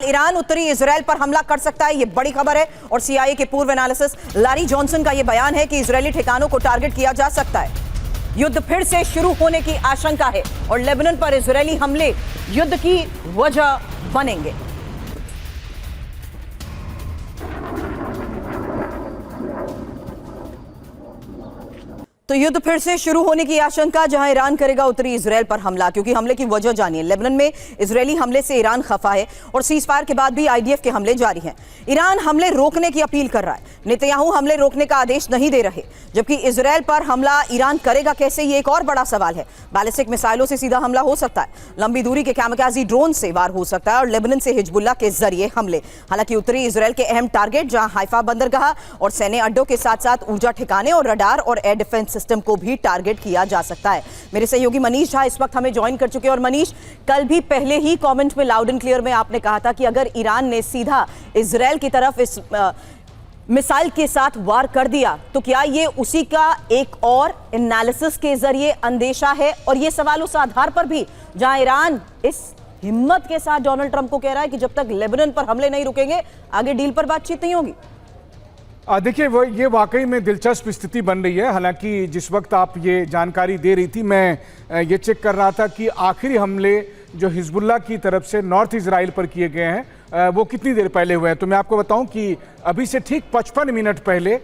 Iran उत्तरी Israel पर हमला कर सकता है, ये बड़ी खबर है। और सीआईए के पूर्व एनालिसिस लारी जॉनसन का यह बयान है कि इजरायली ठिकानों को टारगेट किया जा सकता है। युद्ध फिर से शुरू होने की आशंका है और लेबनान पर इजरायली हमले युद्ध की वजह बनेंगे। तो युद्ध फिर से शुरू होने की आशंका, जहां ईरान करेगा उत्तरी इजराइल पर हमला, क्योंकि हमले की वजह जानिए। लेबनान में इजरायली हमले से ईरान खफा है और सीजफायर के बाद भी आईडीएफ के हमले जारी हैं। ईरान हमले रोकने की अपील कर रहा है, नेतन्याहू हमले रोकने का आदेश नहीं दे रहे, जबकि इजराइल पर हमला ईरान करेगा कैसे, ये एक और बड़ा सवाल है। बैलिस्टिक मिसाइलों से सीधा हमला हो सकता है, लंबी दूरी के कैमकाजी ड्रोन से वार हो सकता है और लेबनान से हिजबुल्लाह के जरिए हमले। हालांकि उत्तरी इजराइल के अहम टारगेट जहां हाइफा बंदरगाह और सैन्य अड्डों के साथ साथ ऊर्जा ठिकाने और रडार और एयर डिफेंस सिस्टम को भी टारगेट किया जा सकता है। मेरे सहयोगी मनीष झा इस वक्त हमें ज्वाइन कर चुके हैं। और मनीष, कल भी पहले ही कमेंट में लाउड एंड क्लियर में आपने कहा था कि अगर ईरान ने सीधा इजराइल की तरफ इस मिसाइल के साथ वार कर दिया तो क्या ये उसी का एक और एनालिसिस के जरिए अंदेशा है? और ये सवाल उस आधार पर भी जहां ईरान इस हिम्मत के साथ डोनाल्ड ट्रंप को कह रहा है कि जब तक लेबनान पर हमले नहीं रुकेंगे आगे डील पर बातचीत नहीं होगी। देखिए, वो ये वाकई में दिलचस्प स्थिति बन रही है। हालांकि जिस वक्त आप ये जानकारी दे रही थी, मैं ये चेक कर रहा था कि आखिरी हमले जो हिजबुल्लाह की तरफ से नॉर्थ इजराइल पर किए गए हैं वो कितनी देर पहले हुए हैं। तो मैं आपको बताऊं कि अभी से ठीक 55 मिनट पहले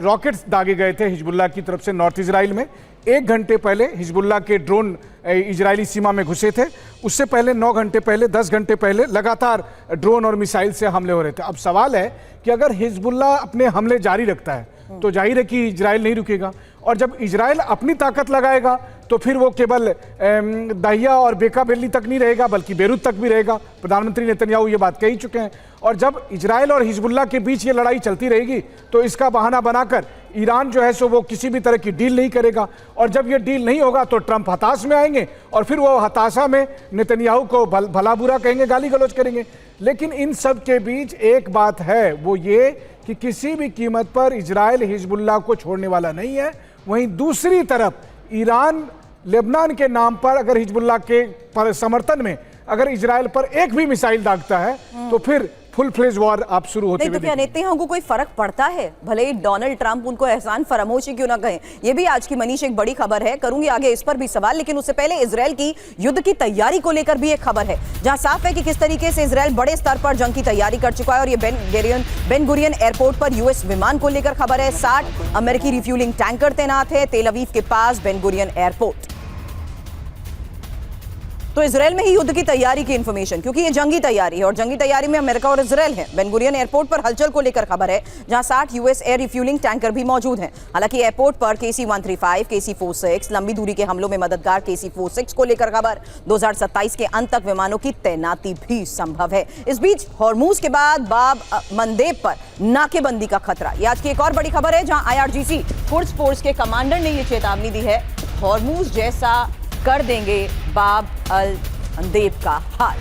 रॉकेट्स दागे गए थे हिजबुल्लाह की तरफ से नॉर्थ इजराइल में। 1 घंटे पहले हिजबुल्लाह के ड्रोन इजरायली सीमा में घुसे थे। उससे पहले 9 घंटे पहले, 10 घंटे पहले लगातार ड्रोन और मिसाइल से हमले हो रहे थे। अब सवाल है कि अगर हिजबुल्लाह अपने हमले जारी रखता है तो जाहिर है कि इजराइल नहीं रुकेगा, और जब इजराइल अपनी ताकत लगाएगा तो फिर वो केवल दहिया और बेका बेल्ली तक नहीं रहेगा बल्कि बेरूत तक भी रहेगा। प्रधानमंत्री नेतन्याहू ये बात कह ही चुके हैं। और जब इजराइल और हिजबुल्लाह के बीच ये लड़ाई चलती रहेगी तो इसका बहाना बनाकर ईरान जो है सो वो किसी भी तरह की डील नहीं करेगा। और जब ये डील नहीं होगा तो ट्रंप हताश में आएंगे और फिर वो हताशा में नेतन्याहू को भला बुरा कहेंगे, गाली गलौज करेंगे। लेकिन इन सब के बीच एक बात है, वो ये कि किसी भी कीमत पर इजराइल हिजबुल्लाह को छोड़ने वाला नहीं है। वहीं दूसरी तरफ ईरान लेबनान के नाम पर अगर हिजबुल्लाह के समर्थन में अगर इजराइल पर एक भी मिसाइल दागता है तो फिर फुल फ्लेज वॉर आप शुरू होते हुए। तो क्या नेतन्याहू को कोई फर्क पड़ता है? भले ही डोनाल्ड ट्रंप उनको एहसान फरामोशी क्यों ना कहें। ये भी आज की मनीष एक बड़ी खबर है, करूंगी आगे इस पर भी सवाल। लेकिन उससे पहले इजराइल की युद्ध की तैयारी को लेकर भी एक खबर है, जहां साफ है कि किस तरीके से इजराइल बड़े स्तर पर जंग की तैयारी कर चुका है। और ये बेन गुरियन एयरपोर्ट पर यूएस विमान को लेकर खबर है। 60 अमेरिकी रिफ्यूलिंग टैंकर तैनात है तेल अवीव के पास बेन गुरियन एयरपोर्ट। तो इजराइल में ही युद्ध की तैयारी की इंफॉर्मेशन, क्योंकि ये जंगी तैयारी है और जंगी तैयारी में अमेरिका और इजराइल है। बेन गुरियन एयरपोर्ट पर हलचल को लेकर खबर है, जहां 60 यूएस एयर रिफ्यूलिंग टैंकर भी मौजूद हैं। हालांकि एयरपोर्ट पर KC-135, KC-46 लंबी दूरी के हमलों में मददगार KC-46 को लेकर खबर। 2027 के अंत तक विमानों की तैनाती भी संभव है। इस बीच हॉर्मूज के बाद बाब मंदेब पर नाकेबंदी का खतरा, ये आज की एक और बड़ी खबर है, जहां IRGC कुर्स फोर्स के कमांडर ने यह चेतावनी दी है, हॉर्मूज जैसा कर देंगे बाब अल मंदेब का हाल।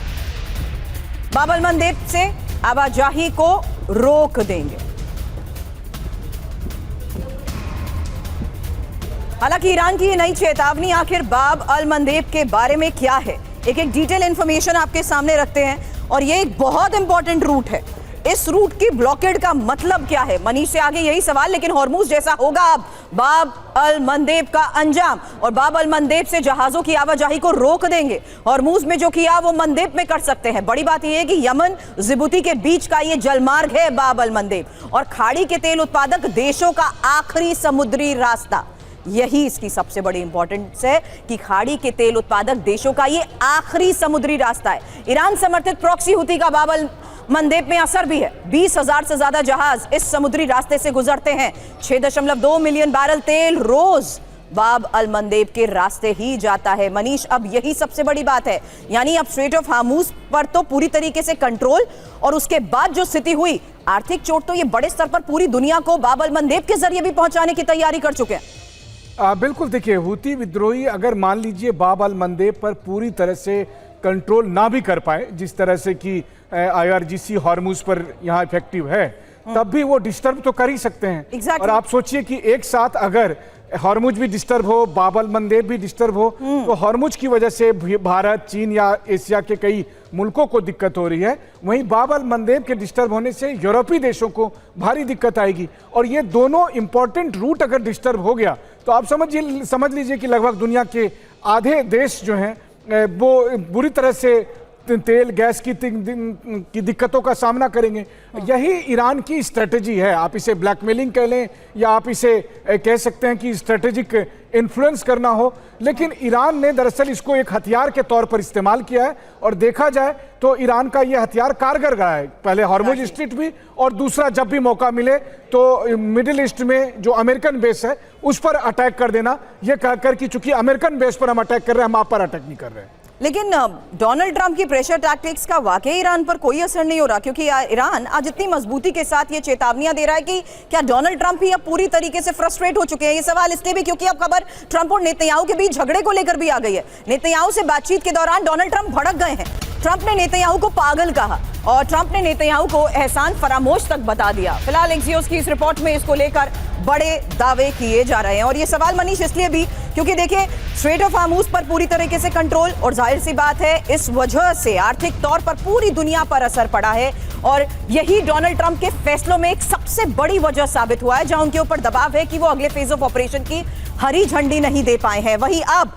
बाब अल मंदेब से आवाजाही को रोक देंगे। हालांकि ईरान की ये नई चेतावनी आखिर बाब अल मंदेब के बारे में क्या है, एक डिटेल इंफॉर्मेशन आपके सामने रखते हैं। और ये एक बहुत इंपॉर्टेंट रूट है। इस रूट की ब्लॉकेड का मतलब क्या है? मनीष से आगे यही सवाल। लेकिन हॉर्मूज जैसा होगा अब बाब अल मंदेब का अंजाम, और बाब अल मंदेब से जहाजों की आवाजाही को रोक देंगे। हॉर्मूज में जो किया वो मंदेब में कर सकते हैं। बड़ी बात यह है कि यमन जिबूती के बीच का ये जलमार्ग है बाब अल मंदेब, और खाड़ी के तेल उत्पादक देशों का आखिरी समुद्री रास्ता। यही इसकी सबसे बड़ी इंपॉर्टेंस है कि खाड़ी के तेल उत्पादक देशों का ये आखिरी समुद्री रास्ता है। ईरान समर्थित प्रॉक्सी हुती का बाब अल मंदेब में असर भी है। 20,000 से ज्यादा जहाज इस समुद्री रास्ते से गुजरते हैं। 6.2 मिलियन बैरल तेल रोज बाब अल मंदेब के रास्ते ही जाता है। मनीष, अब यही सबसे बड़ी बात है, यानी अब स्ट्रेट ऑफ हार्मूज पर तो पूरी तरीके से कंट्रोल, और उसके बाद जो स्थिति हुई, आर्थिक चोट तो ये बड़े स्तर पर पूरी दुनिया को बाब अल मंदेब के जरिए भी पहुंचाने की तैयारी कर चुके हैं। बिल्कुल, देखिए, हुती विद्रोही अगर मान लीजिए बाब अल मंदेब पर पूरी तरह से कंट्रोल ना भी कर पाए, जिस तरह से कि IRGC हॉर्मूज पर यहाँ इफेक्टिव है, तब भी वो डिस्टर्ब तो कर ही सकते हैं। Exactly. और आप सोचिए कि एक साथ अगर हॉर्मुज भी डिस्टर्ब हो, बाब अल मंदेब भी डिस्टर्ब हो, तो हॉर्मुज की वजह से भारत, चीन या एशिया के कई मुल्कों को दिक्कत हो रही है। वहीं बाब अल मंदेब के डिस्टर्ब होने से यूरोपीय देशों को भारी दिक्कत आएगी। और ये दोनों इंपॉर्टेंट रूट अगर डिस्टर्ब हो गया तो आप समझ लीजिए कि लगभग दुनिया के आधे देश जो हैं वो बुरी तरह से तेल गैस की दिक्कतों का सामना करेंगे। यही ईरान की स्ट्रेटजी है। आप इसे ब्लैकमेलिंग कह लें या आप इसे कह सकते हैं कि स्ट्रेटेजिक इन्फ्लुएंस करना हो, लेकिन ईरान ने दरअसल इसको एक हथियार के तौर पर इस्तेमाल किया है। और देखा जाए तो ईरान का यह हथियार कारगर रहा है। पहले हॉर्मुज स्ट्रेट भी, और दूसरा जब भी मौका मिले तो मिडिल ईस्ट में जो अमेरिकन बेस है उस पर अटैक कर देना, यह कहकर कि चूंकि अमेरिकन बेस पर हम अटैक कर रहे हैं, हम आप पर अटैक नहीं कर रहे हैं। लेकिन डोनाल्ड ट्रंप की प्रेशर टैक्टिक्स का वाकई ईरान पर कोई असर नहीं हो रहा, क्योंकि ईरान आज इतनी मजबूती के साथ ये चेतावनियां दे रहा है कि क्या डोनाल्ड ट्रंप ही अब पूरी तरीके से फ्रस्ट्रेट हो चुके हैं। ये सवाल इसलिए भी क्योंकि अब खबर ट्रंप और नेतन्याहू के बीच झगड़े को लेकर भी आ गई है। नेतन्याहू से बातचीत के दौरान डोनाल्ड ट्रंप भड़क गए हैं। ट्रंप ने नेतन्याहू को पागल कहा और ट्रंप ने नेतन्याहू को एहसान फरामोश तक बता दिया। फिलहाल एक्सियोस की इस रिपोर्ट में इसको लेकर बड़े दावे किए जा रहे हैं। और ये सवाल मनीष इसलिए भी क्योंकि देखिए, स्ट्रेट ऑफ हार्मुज पर पूरी तरीके से कंट्रोल, और जाहिर सी बात है इस वजह से आर्थिक तौर पर पूरी दुनिया पर असर पड़ा है। और यही डोनाल्ड ट्रंप के फैसलों में एक सबसे बड़ी वजह साबित हुआ है, जहां उनके ऊपर दबाव है कि वो अगले फेज ऑफ ऑपरेशन की हरी झंडी नहीं दे पाए हैं। वहीं अब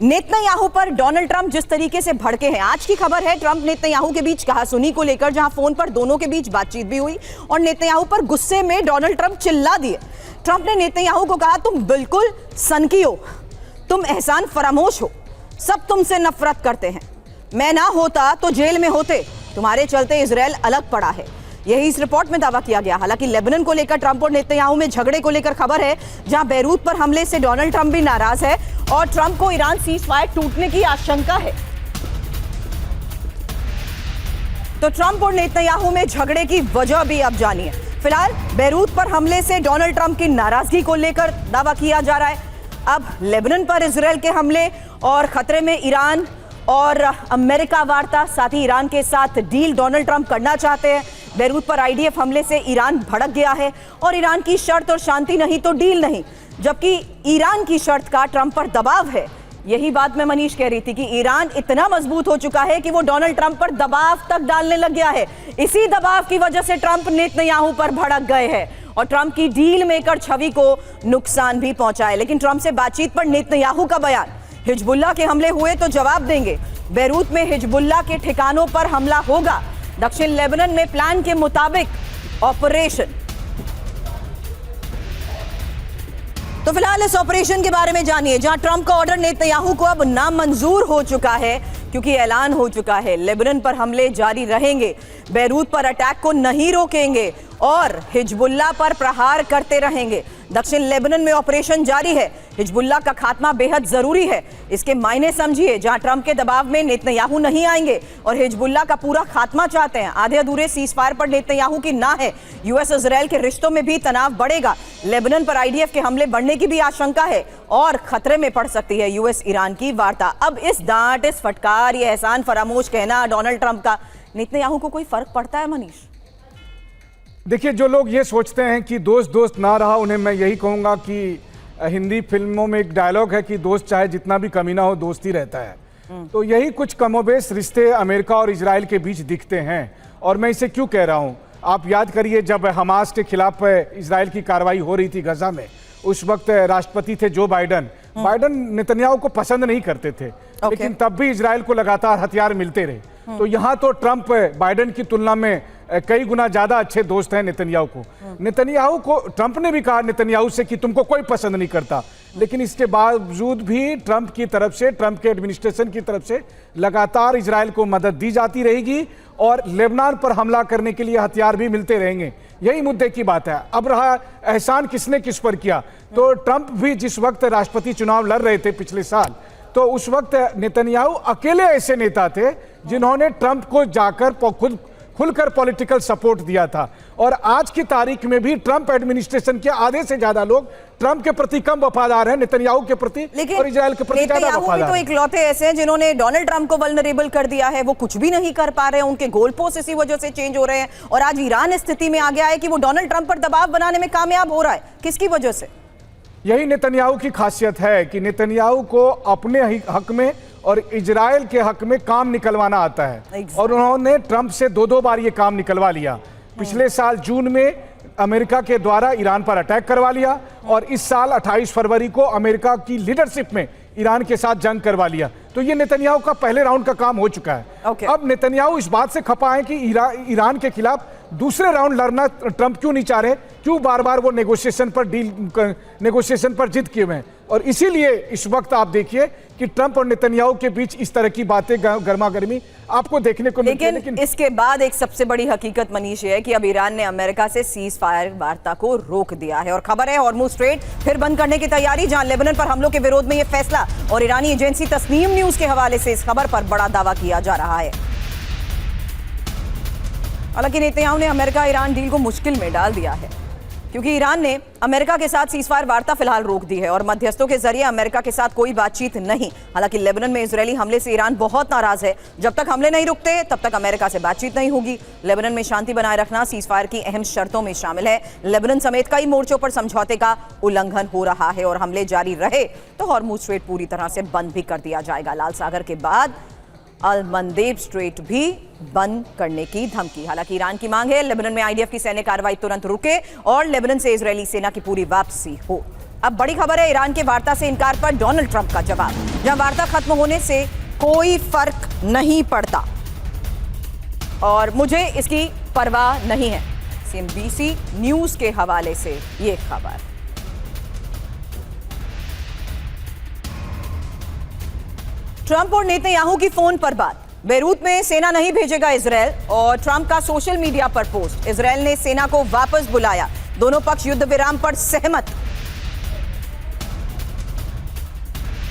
नेतन्याहू पर डोनाल्ड ट्रंप जिस तरीके से भड़के हैं, आज की खबर है ट्रंप नेतन्याहू के बीच कहासुनी को लेकर, जहां फोन पर दोनों के बीच बातचीत भी हुई और नेतन्याहू पर गुस्से में डोनाल्ड ट्रंप चिल्ला दिए। ट्रंप ने नेतन्याहू को कहा, तुम बिल्कुल सनकी हो, तुम एहसान फरामोश हो, सब तुमसे नफरत करते हैं, मैं ना होता तो जेल में होते, तुम्हारे चलते इजराइल अलग पड़ा है। यही इस रिपोर्ट में दावा किया गया। हालांकि लेबनान को लेकर ट्रंप और नेतन्याहू में झगड़े को लेकर खबर है, जहां बेरूत पर हमले से डोनाल्ड ट्रंप भी नाराज है और ट्रंप को ईरान सीजफायर टूटने की आशंका है। तो ट्रंप और नेतन्याहू में झगड़े की वजह भी अब जानिए। फिलहाल बेरूत पर हमले से डोनाल्ड ट्रंप की नाराजगी को लेकर दावा किया जा रहा है। अब लेबनान पर इजराइल के हमले और खतरे में ईरान और अमेरिका वार्ता, साथ ही ईरान के साथ डील डोनाल्ड ट्रंप करना चाहते हैं। बेरूत पर आईडीएफ हमले से ईरान भड़क गया है और ईरान की शर्त और शांति नहीं तो डील नहीं, जबकि ईरान की शर्त का ट्रंप पर दबाव है। यही बात मैं मनीष कह रही थी कि ईरान इतना मजबूत हो चुका है कि वो डोनाल्ड ट्रंप पर दबाव तक डालने लग गया है। इसी दबाव की वजह से ट्रंप नेतन्याहू पर भड़क गए हैं और ट्रंप की डील मेकर छवि को नुकसान भी पहुंचाए। लेकिन ट्रंप से बातचीत पर नेतन्याहू का बयान, हिजबुल्लाह के हमले हुए तो जवाब देंगे, बेरूत में हिजबुल्लाह के ठिकानों पर हमला होगा, दक्षिण लेबनान में प्लान के मुताबिक ऑपरेशन। तो फिलहाल इस ऑपरेशन के बारे में जानिए, जहां ट्रंप का ऑर्डर नेतन्याहू को अब नामंजूर हो चुका है, क्योंकि ऐलान हो चुका है लेबनान पर हमले जारी रहेंगे, बेरूत पर अटैक को नहीं रोकेंगे और हिजबुल्लाह पर प्रहार करते रहेंगे। दक्षिण लेबनान में ऑपरेशन जारी है, हिजबुल्लाह का खात्मा बेहद जरूरी है। इसके मायने समझिए, जहां ट्रंप के दबाव में नेतन्याहू नहीं आएंगे और हिजबुल्लाह का पूरा खात्मा चाहते हैं। आधे अधूरे सीजफायर पर नेतन्याहू की ना है, यूएस इजराइल के रिश्तों में भी तनाव बढ़ेगा। लेबनान पर आईडीएफ के हमले बढ़ने की भी आशंका है और खतरे में पड़ सकती है यूएस ईरान की वार्ता। अब इस डांट, इस फटकार, ये एहसान फरामोश कहना डोनाल्ड ट्रंप का नेतन्याहू को कोई फर्क पड़ता है मनीष? देखिए, जो लोग ये सोचते हैं कि दोस्त दोस्त ना रहा, उन्हें मैं यही कहूँगा कि हिंदी फिल्मों में एक डायलॉग है कि दोस्त चाहे जितना भी कमीना हो दोस्त ही रहता है। तो यही कुछ कमोबेश रिश्ते अमेरिका और इजराइल के बीच दिखते हैं। और मैं इसे क्यों कह रहा हूँ, आप याद करिए जब हमास के खिलाफ इजराइल की कार्रवाई हो रही थी गजा में, उस वक्त राष्ट्रपति थे जो बाइडन नेतन्याहू को पसंद नहीं करते थे, लेकिन तब भी इजराइल को लगातार हथियार मिलते रहे। तो यहाँ तो ट्रंप बाइडन की तुलना में कई गुना ज्यादा अच्छे दोस्त हैं नेतन्याहू को। नेतन्याहू को ट्रंप ने भी कहा नेतन्याहू से कि तुमको कोई पसंद नहीं करता, लेकिन इसके बावजूद भी ट्रंप की तरफ से, ट्रंप के एडमिनिस्ट्रेशन की तरफ से लगातार इजराइल को मदद दी जाती रहेगी और लेबनान पर हमला करने के लिए हथियार भी मिलते रहेंगे। यही मुद्दे की बात है। अब रहा एहसान किसने किस पर किया, तो ट्रंप भी जिस वक्त राष्ट्रपति चुनाव लड़ रहे थे पिछले साल, तो उस वक्त नेतन्याहू अकेले ऐसे नेता थे जिन्होंने ट्रंप को जाकर खुलकर पॉलिटिकल सपोर्ट दिया था। और आज की तारीख में भी ट्रंप एडमिनिस्ट्रेशन के आधे से ज्यादा लोग ट्रंप के प्रति कम वफादार हैं नेतन्याहू के प्रति और इजराइल के प्रति ज्यादा वफादार। तो इकलौते ऐसे हैं जिन्होंने डोनाल्ड ट्रंप को वल्नरेबल कर दिया है, वो कुछ भी नहीं कर पा रहे हैं, उनके गोल पोस्ट इसी वजह से चेंज हो रहे हैं और आज ईरान स्थिति में आ गया है कि वो डोनाल्ड ट्रंप पर दबाव बनाने में कामयाब हो रहा है। किसकी वजह से? यही नेतन्याहू की खासियत है कि नेतन्याहू को अपने हक में और इजराइल के हक में काम निकलवाना आता है। और उन्होंने ट्रंप से दो बार ये काम निकलवा लिया। पिछले साल जून में अमेरिका के द्वारा ईरान पर अटैक करवा लिया और इस साल 28 फरवरी को अमेरिका की लीडरशिप में ईरान के साथ जंग करवा लिया। तो ये नेतन्याहू का पहले राउंड का काम हो चुका है। अब नेतन्याहू इस बात से खपा है कि ईरान के खिलाफ दूसरे राउंड लड़ना ट्रंप क्यों नहीं चाह रहे, क्यों बार बार वो नेगोशिएशन पर जिद किए हुए हैं। और इसीलिए इस वक्त आप देखिए कि ट्रंप और नेतन्याहू के बीच इस तरह की बातें गर्मा गर्मी आपको देखने को मिलती है। लेकिन इसके बाद एक सबसे बड़ी हकीकत मनीष है कि अब ईरान ने अमेरिका से सीज फायर वार्ता को रोक दिया है और खबर है हॉर्मुज स्ट्रेट फिर बंद करने की तैयारी, जहां लेबनान पर हमलों के विरोध में यह फैसला। और ईरानी एजेंसी तस्नीम न्यूज के हवाले से इस खबर पर बड़ा दावा किया जा रहा है। हालांकि नेतन्याहू ने अमेरिका ईरान डील को मुश्किल में डाल दिया है, क्योंकि ईरान ने अमेरिका के साथ सीजफायर वार्ता फिलहाल रोक दी है और मध्यस्थों के जरिए अमेरिका के साथ कोई बातचीत नहीं। हालांकि लेबनान में इजरायली हमले से ईरान बहुत नाराज है। जब तक हमले नहीं रुकते तब तक अमेरिका से बातचीत नहीं होगी। लेबनान में शांति बनाए रखना सीजफायर की अहम शर्तों में शामिल है। लेबनान समेत कई मोर्चों पर समझौते का उल्लंघन हो रहा है और हमले जारी रहे तो हॉर्मुज स्ट्रेट पूरी तरह से बंद भी कर दिया जाएगा। लाल सागर के बाद अल मंदेब स्ट्रेट भी बंद करने की धमकी। हालांकि ईरान की मांग है लेबनान में आईडीएफ की सैन्य कार्रवाई तुरंत रुके और लेबनान से इजरायली सेना की पूरी वापसी हो। अब बड़ी खबर है ईरान के वार्ता से इनकार पर डोनाल्ड ट्रंप का जवाब, जहां वार्ता खत्म होने से कोई फर्क नहीं पड़ता और मुझे इसकी परवाह नहीं है। सीएनबीसी न्यूज के हवाले से ये खबर। ट्रंप और नेतन्याहू की फोन पर बात। बेरूत में सेना नहीं भेजेगा इजरायल और ट्रंप का सोशल मीडिया पर पोस्ट। इजरायल ने सेना को वापस बुलाया, दोनों पक्ष युद्ध विराम पर सहमत।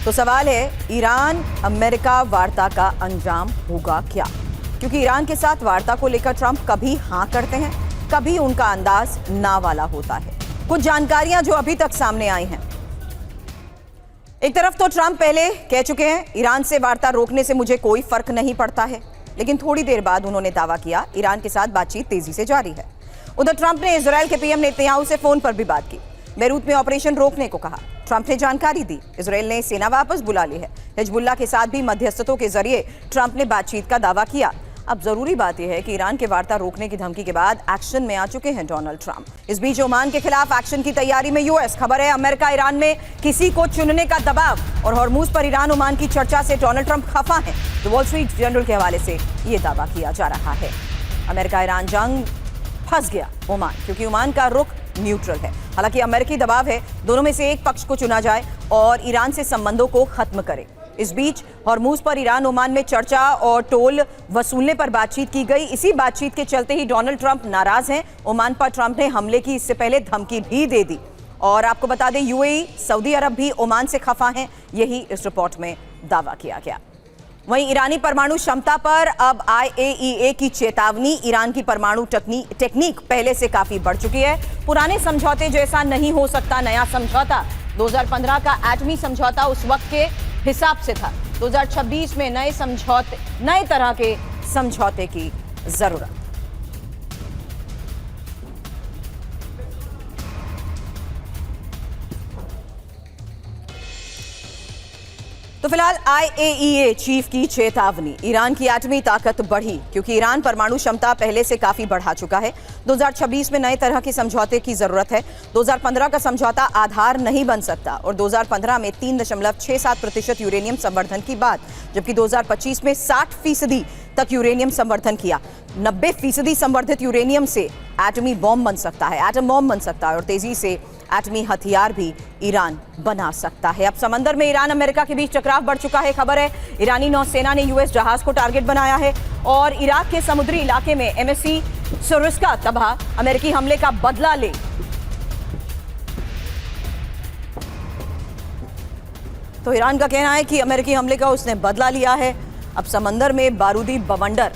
तो सवाल है ईरान अमेरिका वार्ता का अंजाम होगा क्या, क्योंकि ईरान के साथ वार्ता को लेकर ट्रंप कभी हां करते हैं, कभी उनका अंदाज ना वाला होता है। कुछ जानकारियां जो अभी तक सामने आई हैं। एक तरफ तो ट्रंप पहले कह चुके हैं ईरान से वार्ता रोकने से मुझे कोई फर्क नहीं पड़ता है, लेकिन थोड़ी देर बाद उन्होंने दावा किया ईरान के साथ बातचीत तेजी से जारी है। उधर ट्रंप ने इजरायल के पीएम नेतन्याहू से फोन पर भी बात की, बेरूत में ऑपरेशन रोकने को कहा। ट्रंप ने जानकारी दी इजरायल ने सेना वापस बुला ली है। हिजबुल्लाह के साथ भी मध्यस्थतों के जरिए ट्रंप ने बातचीत का दावा किया। अब जरूरी बात यह है कि ईरान के वार्ता रोकने की धमकी के बाद एक्शन में आ चुके हैं डोनाल्ड ट्रंप। इस बीच ओमान के खिलाफ एक्शन की तैयारी में यूएस। खबर है अमेरिका ईरान में किसी को चुनने का दबाव और हॉर्मुज पर ईरान ओमान की चर्चा से डोनाल्ड ट्रंप खफा है। तो वॉल स्ट्रीट जर्नल के हवाले से यह दावा किया जा रहा है अमेरिका ईरान जंग फंस गया ओमान, क्योंकि ओमान का रुख न्यूट्रल है। हालांकि अमेरिकी दबाव है दोनों में से एक पक्ष को चुना जाए और ईरान से संबंधों को खत्म करे। इस बीच हॉर्मुज पर ईरान ओमान में चर्चा और टोल वसूलने पर बातचीत की गई। इसी बातचीत के चलते ही डोनाल्ड ट्रंप नाराज हैं। ओमान पर ट्रंप ने हमले की इससे पहले धमकी भी दे दी। और आपको बता दें यूएई, सऊदी अरब भी ओमान से खफा हैं, यही इस रिपोर्ट में दावा किया गया। वहीं ईरानी परमाणु क्षमता पर अब आईएईए की चेतावनी। ईरान की परमाणु टेक्निक पहले से काफी बढ़ चुकी है। पुराने समझौते जैसा नहीं हो सकता नया समझौता। 2015 का एटमी समझौता उस वक्त के हिसाब से था। 2026 में नए तरह के समझौते की जरूरत। तो फिलहाल आईएईए चीफ की चेतावनी, ईरान की एटमी ताकत बढ़ी क्योंकि ईरान परमाणु क्षमता पहले से काफी बढ़ा चुका है। 2026 में नए तरह के समझौते की जरूरत है। 2015 का समझौता आधार नहीं बन सकता और 2015 में 3.67% यूरेनियम संवर्धन की बात, जबकि 2025 में 60% तक यूरेनियम संवर्धन किया। 90% संवर्धित यूरेनियम से एटमी बॉम्ब बन सकता है, एटम बॉम्ब बन सकता है और तेजी से एटमी हथियार भी ईरान बना सकता है। अब समंदर में ईरान अमेरिका के बीच टकराव बढ़ चुका है। खबर है ईरानी नौसेना ने यूएस जहाज को टारगेट बनाया है और इराक के समुद्री इलाके में एमएससी सोरिस्का तबाह। अमेरिकी हमले का बदला ले। तो ईरान का कहना है कि अमेरिकी हमले का उसने बदला लिया है। अब समंदर में बारूदी बवंडर,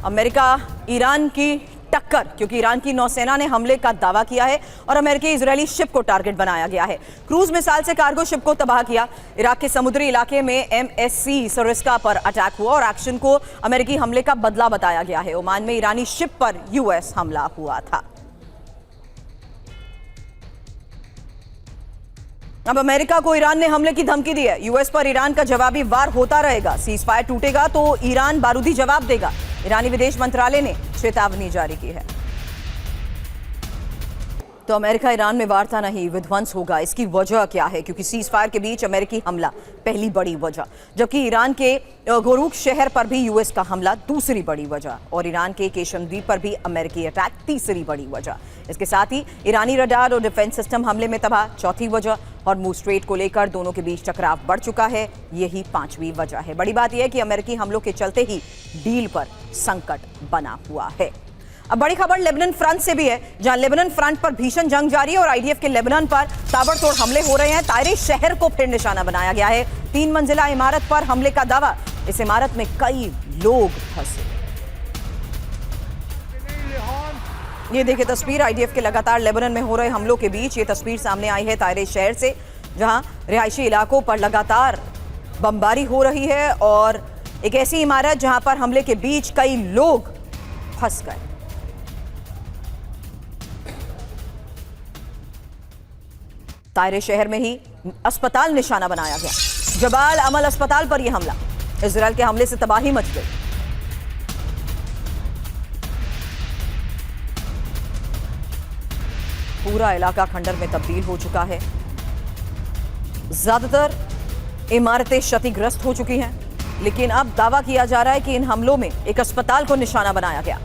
अमेरिका ईरान की टक्कर, क्योंकि ईरान की नौसेना ने हमले का दावा किया है और अमेरिकी इजरायली शिप को टारगेट बनाया गया है। क्रूज मिसाइल से कार्गो शिप को तबाह किया। इराक के समुद्री इलाके में एमएससी सोरिस्का पर अटैक हुआ और एक्शन को अमेरिकी हमले का बदला बताया गया है। ओमान में ईरानी शिप पर यूएस हमला हुआ था। अब अमेरिका को ईरान ने हमले की धमकी दी है। यूएस पर ईरान का जवाबी वार होता रहेगा। सीज फायर टूटेगा तो ईरान बारूदी जवाब देगा। ईरानी विदेश मंत्रालय ने चेतावनी जारी की है। तो अमेरिका ईरान में वार्ता नहीं, विध्वंस होगा। इसकी वजह क्या है? क्योंकि सीज फायर के बीच अमेरिकी हमला पहली बड़ी वजह, जबकि ईरान के गोरुक शहर पर भी यूएस का हमला दूसरी बड़ी वजह, और ईरान के केशम द्वीप पर भी अमेरिकी अटैक तीसरी बड़ी वजह। इसके साथ ही ईरानी रडार और डिफेंस सिस्टम हमले में तबाह चौथी वजह, और हॉर्मुज़ स्ट्रेट को लेकर दोनों के बीच टकराव बढ़ चुका है, यही पांचवी वजह है। बड़ी बात यह है कि अमेरिकी हमलों के चलते ही डील पर संकट बना हुआ है। अब बड़ी खबर लेबनान फ्रंट से भी है, जहां लेबनान फ्रंट पर भीषण जंग जारी है और आईडीएफ के लेबनान पर ताबड़तोड़ हमले हो रहे हैं। ताइरे शहर को फिर निशाना बनाया गया है। 3 मंजिला इमारत पर हमले का दावा। इस इमारत में कई लोग फंसे। ये देखिए तस्वीर आईडीएफ के लगातार लेबनान में हो रहे हमलों के बीच। ये तस्वीर सामने आई है ताइरे शहर से, जहां रिहायशी इलाकों पर लगातार बमबारी हो रही है और एक ऐसी इमारत जहां पर हमले के बीच कई लोग फंस गए। ताइरे शहर में ही अस्पताल निशाना बनाया गया। जबाल अमल अस्पताल पर यह हमला, इजराइल के हमले से तबाही मच गई। पूरा इलाका खंडर में तब्दील हो चुका है। ज्यादातर इमारतें क्षतिग्रस्त हो चुकी हैं, लेकिन अब दावा किया जा रहा है कि इन हमलों में एक अस्पताल को निशाना बनाया गया।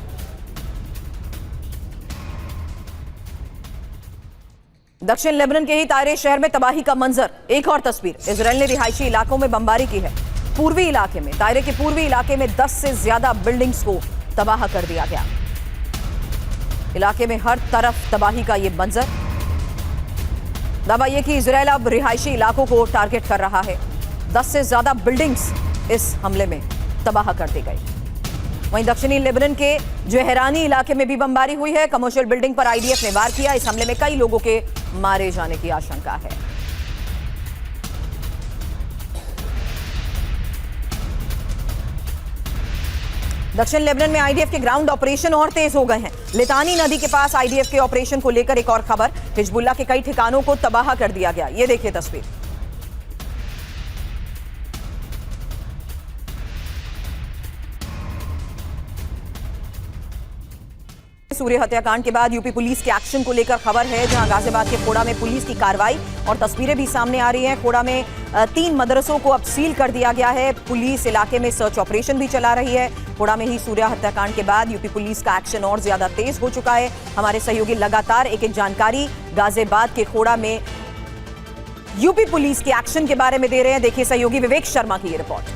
दक्षिण लेबनान के ही ताइरे शहर में तबाही का मंजर। एक और तस्वीर, इजराइल ने रिहायशी इलाकों में बमबारी की है। पूर्वी इलाके में, ताइरे के पूर्वी इलाके में 10 से ज्यादा बिल्डिंग्स को तबाह कर दिया गया। इलाके में हर तरफ तबाही का यह मंजर। दावा यह कि इजराइल अब रिहायशी इलाकों को टारगेट कर रहा है। 10 से ज्यादा बिल्डिंग्स इस हमले में तबाह कर दी गई। वहीं दक्षिणी लेबनान के जहरानी इलाके में भी बमबारी हुई है। कमर्शियल बिल्डिंग पर आईडीएफ ने वार किया। इस हमले में कई लोगों के मारे जाने की आशंका है। दक्षिण लेबनान में आईडीएफ के ग्राउंड ऑपरेशन और तेज हो गए हैं। लितानी नदी के पास आईडीएफ के ऑपरेशन को लेकर एक और खबर, हिजबुल्लाह के कई ठिकानों को तबाह कर दिया गया। ये देखिए तस्वीर। सूर्य हत्याकांड के बाद यूपी पुलिस के एक्शन को लेकर खबर है, जहां गाजियाबाद के खोड़ा में पुलिस की कार्रवाई और तस्वीरें भी सामने आ रही हैं। खोड़ा में 3 मदरसों को अब सील कर दिया गया है। पुलिस इलाके में सर्च ऑपरेशन भी चला रही है। खोड़ा में ही सूर्य हत्याकांड के बाद यूपी पुलिस का एक्शन और ज्यादा तेज हो चुका है। हमारे सहयोगी लगातार एक जानकारी गाजियाबाद के खोड़ा में यूपी पुलिस के एक्शन के बारे में दे रहे हैं। देखिए सहयोगी विवेक शर्मा की ये रिपोर्ट।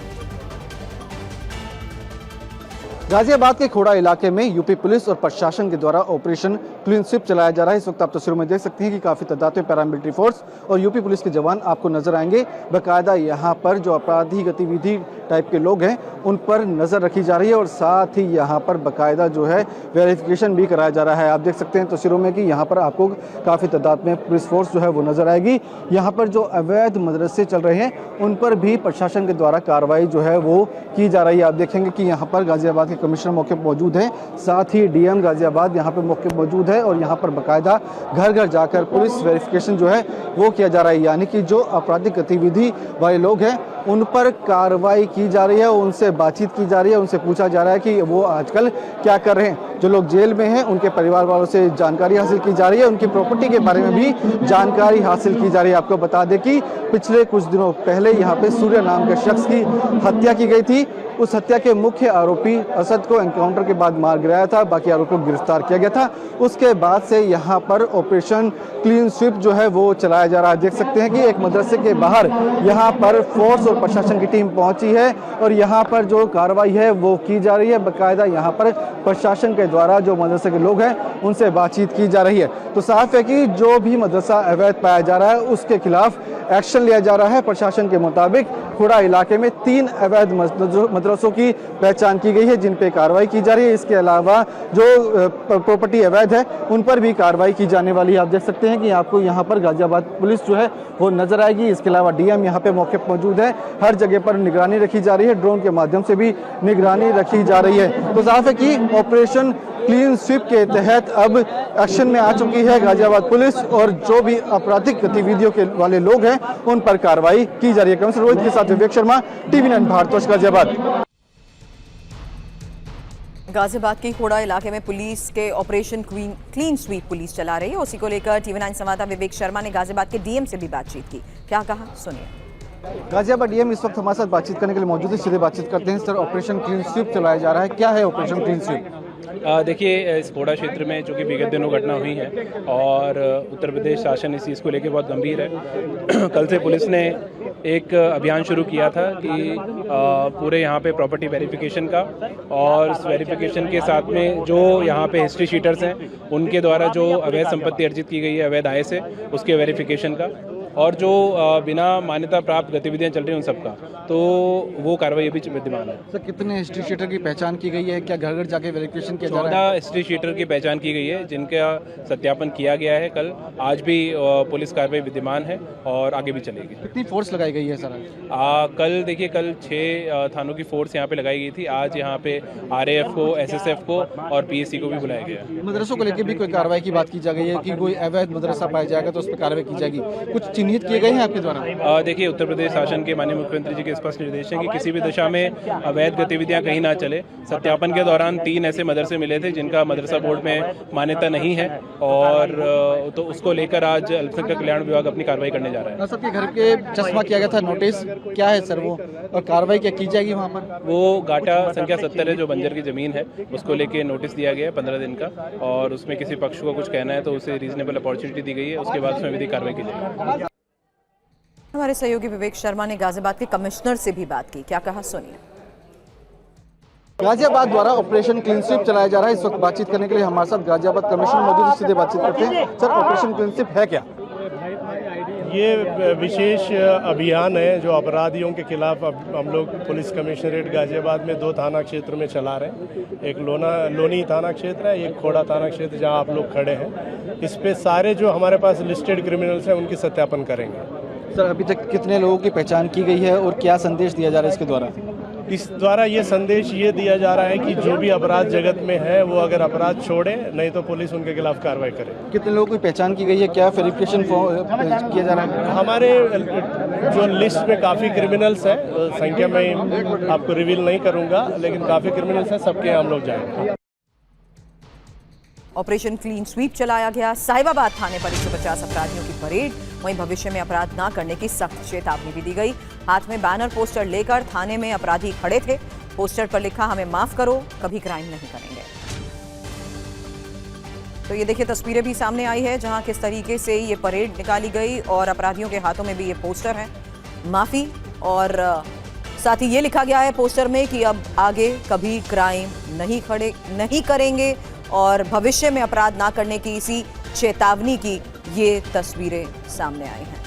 गाजियाबाद के खोड़ा इलाके में यूपी पुलिस और प्रशासन के द्वारा ऑपरेशन क्लीन स्वीप चलाया जा रहा है। इस वक्त आप तस्वीरों में देख सकते हैं कि काफ़ी तादाद में पैरामिलिट्री फोर्स और यूपी पुलिस के जवान आपको नजर आएंगे। बाकायदा यहाँ पर जो अपराधी गतिविधि टाइप के लोग हैं उन पर नज़र रखी जा रही है और साथ ही यहाँ पर बाकायदा जो है वेरिफिकेशन भी कराया जा रहा है। आप देख सकते हैं तस्वीरों में कि यहाँ पर आपको काफ़ी तादाद में पुलिस फोर्स जो है वो नज़र आएगी। यहाँ पर जो अवैध मदरसे चल रहे हैं उन पर भी प्रशासन के द्वारा कार्रवाई जो है वो की जा रही है। आप देखेंगे कि यहाँ पर गाजियाबाद के कमिश्नर मौके पर मौजूद हैं, साथ ही डीएम गाजियाबाद यहाँ पर मौके पर मौजूद है और यहाँ पर बाकायदा घर घर जाकर पुलिस वेरिफिकेशन जो है वो किया जा रहा है। यानी कि जो आपराधिक गतिविधि वाले लोग हैं उन पर कार्रवाई की जा रही है, उनसे बातचीत की जा रही है, उनसे पूछा जा रहा है कि वो आजकल क्या कर रहे हैं। जो लोग जेल में हैं उनके परिवार वालों से जानकारी हासिल की जा रही है, उनकी प्रॉपर्टी के बारे में भी जानकारी हासिल की जा रही है। आपको बता दें कि पिछले कुछ दिनों पहले यहाँ पे सूर्य नाम के शख्स की हत्या की गई थी। उस हत्या के मुख्य आरोपी असद को एनकाउंटर के बाद मार गिराया था, बाकी आरोपियों को गिरफ्तार किया गया था। उसके बाद से यहाँ पर ऑपरेशन क्लीन स्वीप जो है वो चलाया जा रहा है। देख सकते हैं कि एक मदरसे के बाहर यहाँ पर फोर्स और प्रशासन की टीम पहुंची है और यहाँ पर जो कार्रवाई है वो की जा रही है। बाकायदा यहाँ पर प्रशासन के द्वारा जो मदरसे के लोग हैं उनसे बातचीत की जा रही है। तो साफ है कि जो भी मदरसा अवैध पाया जा रहा है उसके खिलाफ एक्शन लिया जा रहा है। प्रशासन के मुताबिक खोड़ा इलाके में 3 अवैध मदरसों की पहचान की गई है जिन पे कार्रवाई की जा रही है। इसके अलावा जो प्रॉपर्टी अवैध है उन पर भी कार्रवाई की जाने वाली है। आप देख सकते हैं कि आपको यहाँ पर गाजियाबाद पुलिस जो है वो नजर आएगी। इसके अलावा डीएम यहाँ पे मौके पर मौजूद है। हर जगह पर निगरानी रखी जा रही है, ड्रोन के माध्यम से भी निगरानी रखी जा रही है। तो साफ है कि ऑपरेशन क्लीन स्वीप के तहत अब एक्शन में आ चुकी है गाजियाबाद पुलिस और जो भी आपराधिक गतिविधियों के वाले लोग हैं उन पर कार्रवाई की जा रही है। कैमरा रोहित के साथ विवेक शर्मा, TV9 भारतवर्ष, गाजियाबाद। गाजियाबाद के खोड़ा इलाके में पुलिस के ऑपरेशन क्लीन स्वीप पुलिस चला रही है। उसी को लेकर TV9 संवाददाता विवेक शर्मा ने गाजियाबाद के DM से भी बातचीत की। क्या कहा, सुनिए। गाजियाबाद DM इस वक्त हमारे साथ बातचीत करने के लिए मौजूद है। सीधे बातचीत करते हैं। सर, ऑपरेशन क्लीन स्वीप चलाया जा रहा है, क्या है ऑपरेशन क्लीन स्वीप? देखिए, इस खोड़ा क्षेत्र में चूँकि विगत दिनों घटना हुई है और उत्तर प्रदेश शासन इस चीज़ को लेकर बहुत गंभीर है। कल से पुलिस ने एक अभियान शुरू किया था कि पूरे यहाँ पे प्रॉपर्टी वेरिफिकेशन का, और इस वेरिफिकेशन के साथ में जो यहाँ पे हिस्ट्री शीटर्स हैं उनके द्वारा जो अवैध संपत्ति अर्जित की गई है अवैध आय से, उसके वेरिफिकेशन का, और जो बिना मान्यता प्राप्त गतिविधियां चल रही हैं उन सबका, तो वो कार्रवाई अभी विद्यमान है। सर, कितने हिस्ट्री शीटर की पहचान की गई है? क्या घर घर जाके वेरिफिकेशन किया जा रहा है? 14 हिस्ट्री शीटर की पहचान की गई है जिनका सत्यापन किया गया है कल। आज भी पुलिस कार्रवाई विद्यमान है और आगे भी चलेगी। कितनी फोर्स लगाई गई है सर? कल देखिए, कल 6 थानों की फोर्स यहाँ पे लगाई गई थी। आज यहाँ पे RAF को, SSF को और PSC को भी बुलाया गया। मदरसों को लेकर भी कोई कार्रवाई की बात की जा गई है कि कोई अवैध मदरसा पाया जाएगा तो उस पर कार्रवाई की जाएगी, कुछ चिन्हित किए गए हैं आपके द्वारा? देखिए, उत्तर प्रदेश शासन के माननीय मुख्यमंत्री जी के स्पष्ट निर्देश है कि किसी भी दिशा में अवैध गतिविधियां कहीं ना चले। सत्यापन के दौरान 3 ऐसे मदरसे मिले थे जिनका मदरसा बोर्ड में मान्यता नहीं है, और तो उसको लेकर आज अल्पसंख्यक कल्याण विभाग अपनी कार्रवाई करने जा रहा है। सबके घर के चश्मा किया गया था नोटिस, क्या है सर वो, और कार्रवाई क्या की जाएगी वहाँ पर? वो गाटा संख्या 70 है जो बंजर की जमीन है, उसको लेके नोटिस दिया गया है 15 दिन का, और उसमें किसी पक्ष को कुछ कहना है तो उसे रीजनेबल अपॉर्चुनिटी दी गई है, उसके बाद उसमें विधिक कार्रवाई की जाएगी। हमारे सहयोगी विवेक शर्मा ने गाजियाबाद के कमिश्नर से भी बात की। क्या कहा, सुनिए। गाजियाबाद द्वारा ऑपरेशन क्लीन स्वीप चलाया जा रहा है। इस वक्त बातचीत करने के लिए हमारे साथ गाजियाबाद कमिश्नर मौजूद है। सीधे बातचीत करते हैं। सर, ऑपरेशन क्लीन स्वीप है क्या? ये विशेष अभियान है जो अपराधियों के खिलाफ अब हम लोग पुलिस कमिश्नरेट गाजियाबाद में 2 थाना क्षेत्र में चला रहे हैं। एक लोनी थाना क्षेत्र है, एक खोड़ा थाना क्षेत्र जहां आप लोग खड़े हैं। इस पे सारे जो हमारे पास लिस्टेड क्रिमिनल्स हैं उनकी सत्यापन करेंगे। सर, अभी तक कितने लोगों की पहचान की गई है और क्या संदेश दिया जा रहा है इसके द्वारा? इस द्वारा ये संदेश ये दिया जा रहा है कि जो भी अपराध जगत में है वो अगर अपराध छोड़े, नहीं तो पुलिस उनके खिलाफ कार्रवाई करे। कितने लोगों की पहचान की गई है? क्या वेरिफिकेशन किया जा रहा है? हमारे जो लिस्ट में काफ़ी क्रिमिनल्स हैं, संख्या में आपको रिवील नहीं करूंगा, लेकिन काफ़ी क्रिमिनल्स हैं, सबके हम लोग जाएंगे। ऑपरेशन क्लीन स्वीप चलाया गया। साहिबाबाद थाने पर 150 अपराधियों की परेड। वहीं भविष्य में अपराध न करने की सख्त चेतावनी भी दी गई। हाथ में बैनर पोस्टर लेकर थाने में अपराधी खड़े थे। पोस्टर पर लिखा, हमें माफ करो, कभी क्राइम नहीं करेंगे। तो ये देखिए, तस्वीरें भी सामने आई है जहां किस तरीके से ये परेड निकाली गई और अपराधियों के हाथों में भी ये पोस्टर है, माफी, और साथ ही ये लिखा गया है पोस्टर में कि अब आगे कभी क्राइम नहीं करेंगे और भविष्य में अपराध ना करने की इसी चेतावनी की ये तस्वीरें सामने आई हैं।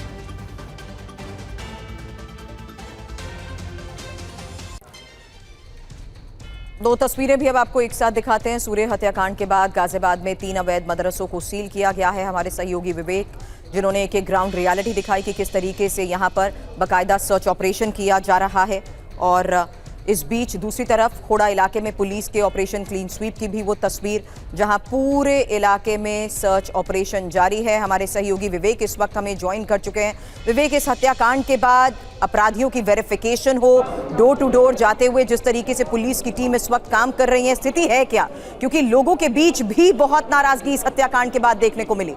दो तस्वीरें भी अब आपको एक साथ दिखाते हैं। सूर्य हत्याकांड के बाद गाजियाबाद में 3 अवैध मदरसों को सील किया गया है। हमारे सहयोगी विवेक, जिन्होंने एक ग्राउंड रियलिटी दिखाई कि किस तरीके से यहाँ पर बाकायदा सर्च ऑपरेशन किया जा रहा है, और इस बीच दूसरी तरफ खोड़ा इलाके में पुलिस के ऑपरेशन क्लीन स्वीप की भी वो तस्वीर, जहां पूरे इलाके में सर्च ऑपरेशन जारी है। हमारे सहयोगी विवेक इस वक्त हमें ज्वाइन कर चुके हैं। विवेक, इस हत्याकांड के बाद अपराधियों की वेरिफिकेशन हो, डोर टू डोर जाते हुए जिस तरीके से पुलिस की टीम इस वक्त काम कर रही है, स्थिति है क्या? क्योंकि लोगों के बीच भी बहुत नाराजगी इस हत्याकांड के बाद देखने को मिली।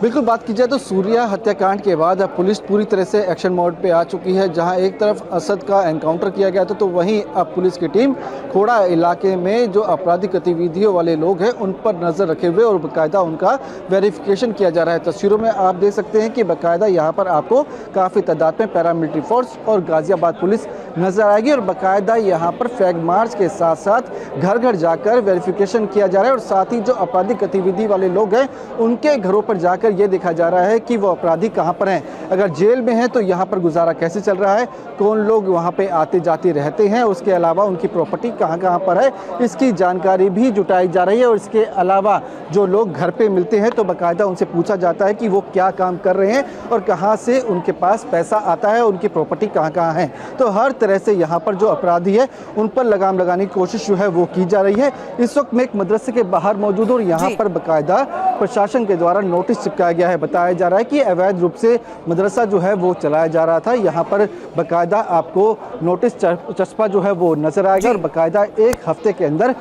बिल्कुल, बात की जाए तो सूर्या हत्याकांड के बाद अब पुलिस पूरी तरह से एक्शन मोड पे आ चुकी है। जहां एक तरफ असद का एनकाउंटर किया गया था, तो वहीं अब पुलिस की टीम खोड़ा इलाके में जो आपराधिक गतिविधियों वाले लोग हैं उन पर नज़र रखे हुए और बाकायदा उनका वेरिफिकेशन किया जा रहा है। तस्वीरों में आप देख सकते हैं कि बाकायदा यहाँ पर आपको काफ़ी तादाद में पैरामिलिट्री फोर्स और गाजियाबाद पुलिस नजर आएगी, और बाकायदा यहाँ पर फ्लैग मार्च के साथ साथ घर घर जाकर वेरिफिकेशन किया जा रहा है, और साथ ही जो आपराधिक गतिविधि वाले लोग हैं उनके घरों पर जाकर देखकर ये देखा जा रहा है कि वो अपराधी कहाँ पर हैं। अगर जेल में हैं तो यहाँ पर गुजारा कैसे चल रहा है, कौन लोग वहाँ पे आते जाते रहते हैं, उसके अलावा उनकी प्रॉपर्टी कहाँ कहाँ पर है, इसकी जानकारी भी जुटाई जा रही है। और इसके अलावा जो लोग घर पे मिलते हैं तो बाकायदा उनसे पूछा जाता है कि वो क्या काम कर रहे हैं और कहाँ से उनके पास पैसा आता है, उनकी प्रॉपर्टी कहाँ कहाँ है। तो हर तरह से यहाँ पर जो अपराधी है उन पर लगाम लगाने की कोशिश जो है वो की जा रही है। इस वक्त मैं एक मदरसे के बाहर मौजूद हूँ और यहाँ पर बाकायदा प्रशासन के द्वारा नोटिस चिपकाया गया है। बताया जा रहा है कि अवैध रूप से मदरसा जो है वो चलाया जा रहा था। यहाँ पर बाकायदा आपको नोटिस चस्पा जो है वो नजर आएगा और बाकायदा 1 हफ्ते के अंदर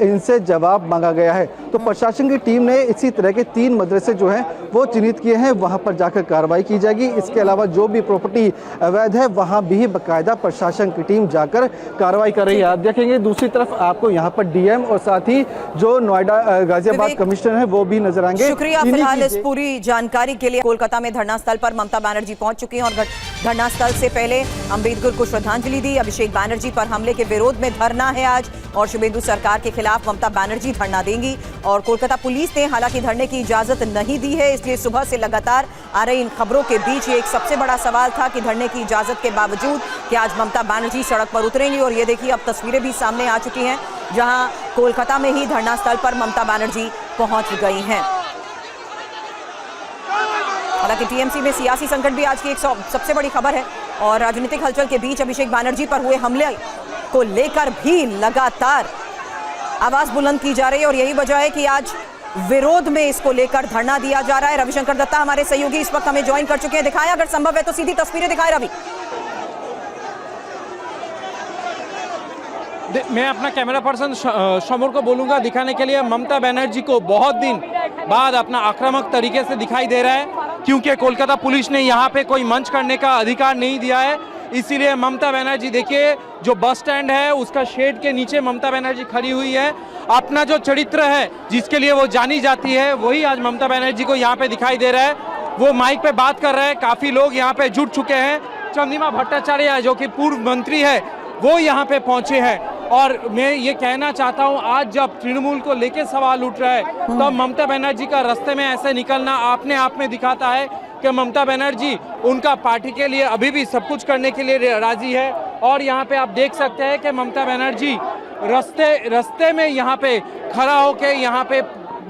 इनसे जवाब मांगा गया है। तो प्रशासन की टीम ने इसी तरह के 3 मदरसे जो हैं वो चिन्हित किए हैं, वहाँ पर जाकर कार्रवाई की जाएगी। इसके अलावा जो भी प्रॉपर्टी अवैध है वहाँ भी बाकायदा प्रशासन की टीम जाकर कार्रवाई कर रही है। आप देखेंगे दूसरी तरफ आपको यहाँ पर डीएम और साथ ही जो नोएडा गाजियाबाद कमिश्नर है वो भी नजर आएंगे। शुक्रिया फिलहाल इस पूरी जानकारी के लिए। कोलकाता में धरना स्थल पर ममता बनर्जी पहुंच चुकी हैं और धरना स्थल से पहले अंबेडकर को श्रद्धांजलि दी। अभिषेक बनर्जी पर हमले के विरोध में धरना है आज और शुभेंदु सरकार के खिलाफ ममता बनर्जी धरना देंगी। और कोलकाता पुलिस ने हालांकि धरने की इजाजत नहीं दी है, इसलिए सुबह से लगातार आ रही इन खबरों के बीच ये एक सबसे बड़ा सवाल था कि धरने की इजाजत के बावजूद कि आज ममता बनर्जी सड़क पर उतरेंगी। और ये देखिए अब तस्वीरें भी सामने आ चुकी हैं जहां कोलकाता में ही धरना स्थल पर ममता बनर्जी पहुंच गई हैं। हालांकि टीएमसी में सियासी संकट भी आज की एक सबसे बड़ी खबर है और राजनीतिक हलचल के बीच अभिषेक बनर्जी पर हुए हमले को लेकर भी लगातार आवाज बुलंद की जा रही है और यही वजह है कि आज विरोध में इसको लेकर धरना दिया जा रहा है। रविशंकर दत्ता हमारे सहयोगी इस वक्त हमें ज्वाइन कर चुके हैं। दिखाएं अगर संभव है तो सीधी तस्वीरें दिखाएं रवि। मैं अपना कैमरा पर्सन समर को बोलूंगा दिखाने के लिए। ममता बनर्जी को बहुत दिन बाद अपना आक्रामक तरीके से दिखाई दे रहा है क्योंकि कोलकाता पुलिस ने यहाँ पे कोई मंच करने का अधिकार नहीं दिया है। इसीलिए ममता बनर्जी देखिए जो बस स्टैंड है उसका शेड के नीचे ममता बनर्जी खड़ी हुई है। अपना जो चरित्र है जिसके लिए वो जानी जाती है वही आज ममता बनर्जी को यहाँ पे दिखाई दे रहा है। वो माइक पे बात कर रहे हैं, काफी लोग यहाँ पे जुट चुके हैं। चंद्रिमा भट्टाचार्य जो कि पूर्व मंत्री है वो यहाँ पे पहुंचे हैं और मैं ये कहना चाहता हूँ आज जब तृणमूल को लेके सवाल उठ रहा है तो ममता बनर्जी का रास्ते में ऐसे निकलना अपने आप में दिखाता है कि ममता बनर्जी उनका पार्टी के लिए अभी भी सब कुछ करने के लिए राजी है। और यहाँ पे आप देख सकते हैं कि ममता बनर्जी रास्ते में यहाँ पे खड़ा होके यहाँ पे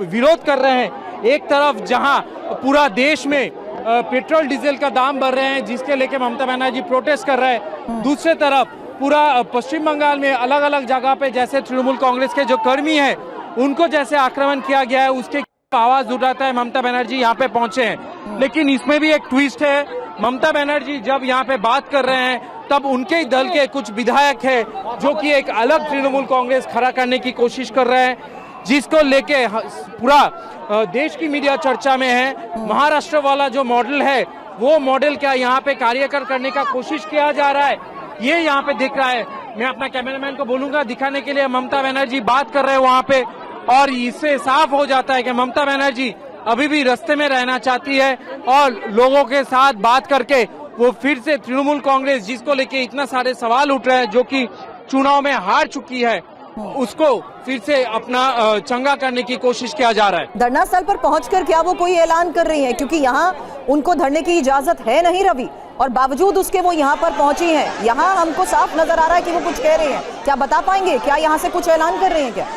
विरोध कर रहे हैं। एक तरफ जहाँ पूरा देश में पेट्रोल डीजल का दाम बढ़ रहे हैं जिसके लेके ममता बनर्जी प्रोटेस्ट कर रहे हैं, दूसरे तरफ पूरा पश्चिम बंगाल में अलग अलग जगह पे जैसे तृणमूल कांग्रेस के जो कर्मी हैं उनको जैसे आक्रमण किया गया है उसके आवाज उठाता है ममता बनर्जी यहाँ पे पहुंचे हैं। लेकिन इसमें भी एक ट्विस्ट है, ममता बनर्जी जब यहाँ पे बात कर रहे हैं तब उनके ही दल के कुछ विधायक है जो कि एक अलग तृणमूल कांग्रेस खड़ा करने की कोशिश कर रहे हैं जिसको लेके पूरा देश की मीडिया चर्चा में है। महाराष्ट्र वाला जो मॉडल है वो मॉडल क्या यहाँ पे कार्यकर करने का कोशिश किया जा रहा है ये यहाँ पे दिख रहा है। मैं अपना कैमरामैन को बोलूंगा दिखाने के लिए। ममता बनर्जी बात कर रहे हैं वहाँ पे और इससे साफ हो जाता है कि ममता बनर्जी अभी भी रास्ते में रहना चाहती है और लोगों के साथ बात करके वो फिर से तृणमूल कांग्रेस जिसको लेके इतना सारे सवाल उठ रहे हैं जो कि चुनाव में हार चुकी है उसको फिर से अपना चंगा करने की कोशिश किया जा रहा है। धरना स्थल पर पहुंचकर क्या वो कोई ऐलान कर रही हैं? क्योंकि यहाँ उनको धरने की इजाजत है नहीं रवि और बावजूद उसके वो यहाँ पर पहुंची हैं। यहाँ हमको साफ नजर आ रहा है कि वो कुछ कह रही हैं। क्या बता पाएंगे क्या यहाँ से कुछ ऐलान कर रही हैं क्या?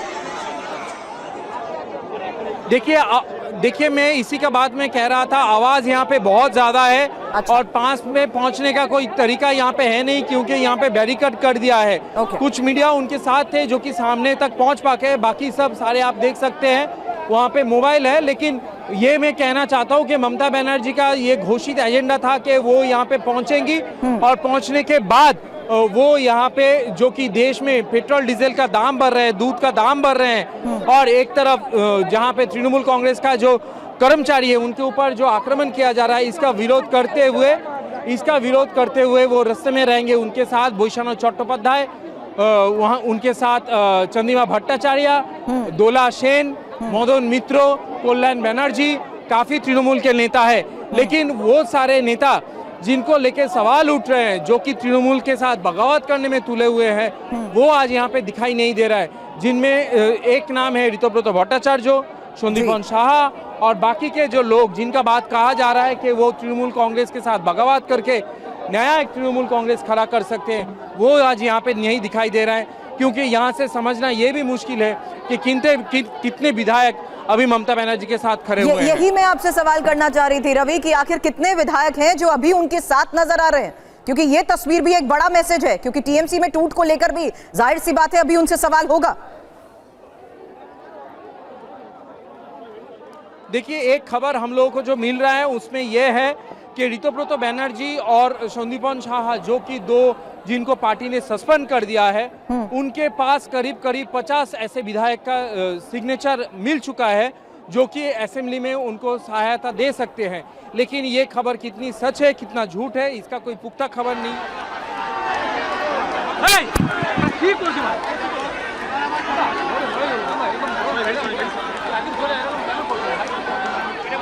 देखिए मैं इसी का बात में कह रहा था, आवाज यहाँ पे बहुत ज्यादा है। अच्छा। और पास में पहुंचने का कोई तरीका यहाँ पे है नहीं क्योंकि यहाँ पे बैरिकेड कर दिया है। कुछ मीडिया उनके साथ थे जो कि सामने तक पहुंच पाके, बाकी सब सारे आप देख सकते हैं वहाँ पे मोबाइल है। लेकिन ये मैं कहना चाहता हूँ कि ममता बनर्जी का ये घोषित एजेंडा था कि वो यहाँ पे पहुंचेंगी और पहुंचने के बाद वो यहाँ पे जो कि देश में पेट्रोल डीजल का दाम बढ़ रहे हैं, दूध का दाम बढ़ रहे हैं और एक तरफ जहाँ पे तृणमूल कांग्रेस का जो कर्मचारी है उनके ऊपर जो आक्रमण किया जा रहा है इसका विरोध करते हुए वो रास्ते में रहेंगे। उनके साथ भूषण चट्टोपाध्याय, वहाँ उनके साथ चंद्रिमा भट्टाचार्य, दोला सेन, मदन मित्र, कल्याण बनर्जी, काफी तृणमूल के नेता है। लेकिन वो सारे नेता जिनको लेके सवाल उठ रहे हैं जो कि तृणमूल के साथ बगावत करने में तुले हुए हैं वो आज यहाँ पे दिखाई नहीं दे रहा है। जिनमें एक नाम है ऋतुव्रत भट्टाचार्य, सन्दीपन साहा और बाकी के जो लोग जिनका बात कहा जा रहा है कि वो तृणमूल कांग्रेस के साथ बगावत करके नया एक तृणमूल कांग्रेस खड़ा कर सकते हैं, वो आज यहाँ पे नहीं दिखाई दे रहा है। क्योंकि यहाँ से समझना ये भी मुश्किल है कि कितने विधायक अभी ममता बनर्जी के साथ खड़े हुए हैं। यही मैं आपसे सवाल करना चाह रही थी रवि कि आखिर कितने विधायक हैं जो अभी उनके साथ नजर आ रहे हैं, क्योंकि ये तस्वीर भी एक बड़ा मैसेज है, क्योंकि टीएमसी में टूट को लेकर भी जाहिर सी बात है अभी उनसे सवाल होगा। देखिए, एक खबर हम लोगों को जो मिल रहा है उसमें यह है कि ऋतुव्रत बैनर्जी और सन्दीपन शाह, जो कि दो जिनको पार्टी ने सस्पेंड कर दिया है, उनके पास करीब 50 ऐसे विधायक का सिग्नेचर मिल चुका है जो कि असेंबली में उनको सहायता दे सकते हैं। लेकिन ये खबर कितनी सच है कितना झूठ है इसका कोई पुख्ता खबर नहीं।